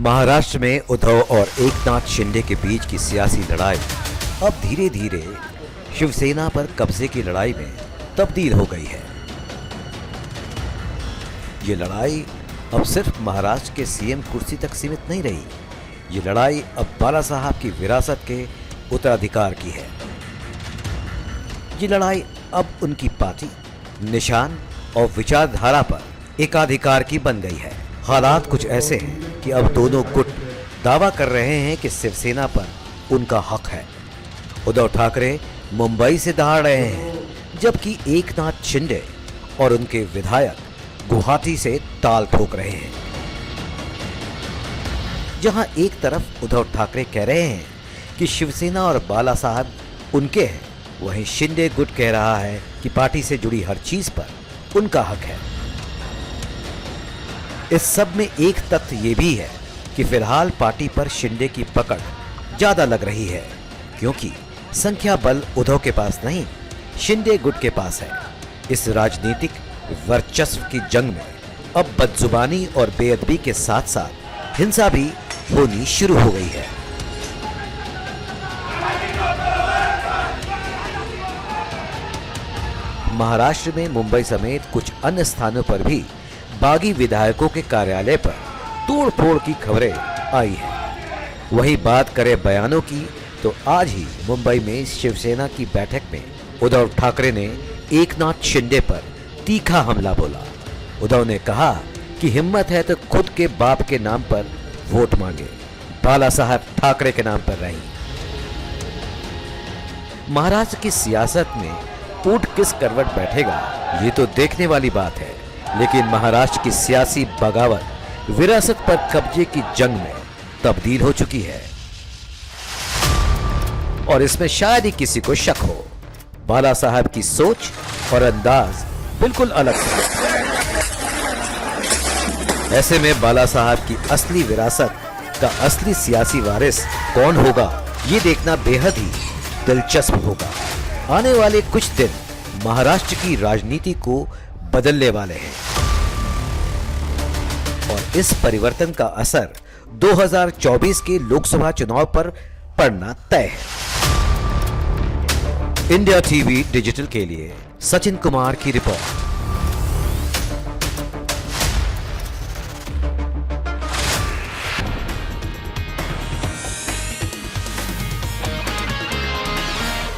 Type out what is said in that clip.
महाराष्ट्र में उद्धव और एकनाथ शिंदे के बीच की सियासी लड़ाई अब धीरे धीरे शिवसेना पर कब्जे की लड़ाई में तब्दील हो गई है। ये लड़ाई अब सिर्फ महाराष्ट्र के सीएम कुर्सी तक सीमित नहीं रही। ये लड़ाई अब बाला साहब की विरासत के उत्तराधिकार की है। ये लड़ाई अब उनकी पार्टी, निशान और विचारधारा पर एकाधिकार की बन गई है। हालात कुछ ऐसे हैं कि अब दोनों गुट दावा कर रहे हैं कि शिवसेना पर उनका हक है। उद्धव ठाकरे मुंबई से दहाड़ रहे हैं, जबकि एकनाथ शिंदे और उनके विधायक गुवाहाटी से ताल ठोक रहे हैं। जहां एक तरफ उद्धव ठाकरे कह रहे हैं कि शिवसेना और बाला साहब उनके हैं, वहीं शिंदे गुट कह रहा है कि पार्टी से जुड़ी हर चीज पर उनका हक है। इस सब में एक तथ्य ये भी है कि फिलहाल पार्टी पर शिंदे की पकड़ ज्यादा लग रही है, क्योंकि संख्या बल उद्धव के पास नहीं, शिंदे गुट के पास है। इस राजनीतिक वर्चस्व की जंग में अब बदजुबानी और बेअदबी के साथ साथ हिंसा भी होनी शुरू हो गई है। महाराष्ट्र में मुंबई समेत कुछ अन्य स्थानों पर भी बागी विधायकों के कार्यालय पर तोड़फोड़ की खबरें आई हैं। वही बात करें बयानों की, तो आज ही मुंबई में शिवसेना की बैठक में उद्धव ठाकरे ने एकनाथ शिंदे पर तीखा हमला बोला। उद्धव ने कहा कि हिम्मत है तो खुद के बाप के नाम पर वोट मांगे, बाला साहब ठाकरे के नाम पर नहीं। महाराष्ट्र की सियासत में ऊंट किस करवट बैठेगा, ये तो देखने वाली बात है, लेकिन महाराष्ट्र की सियासी बगावत विरासत पर कब्जे की जंग में तब्दील हो चुकी है और इसमें शायद ही किसी को शक हो। बाला साहब की सोच और अंदाज बिल्कुल अलग है। ऐसे में बाला साहब की असली विरासत का असली सियासी वारिस कौन होगा, ये देखना बेहद ही दिलचस्प होगा। आने वाले कुछ दिन महाराष्ट्र की राजनीति को बदलने वाले हैं और इस परिवर्तन का असर 2024 के लोकसभा चुनाव पर पड़ना तय है। इंडिया टीवी डिजिटल के लिए सचिन कुमार की रिपोर्ट।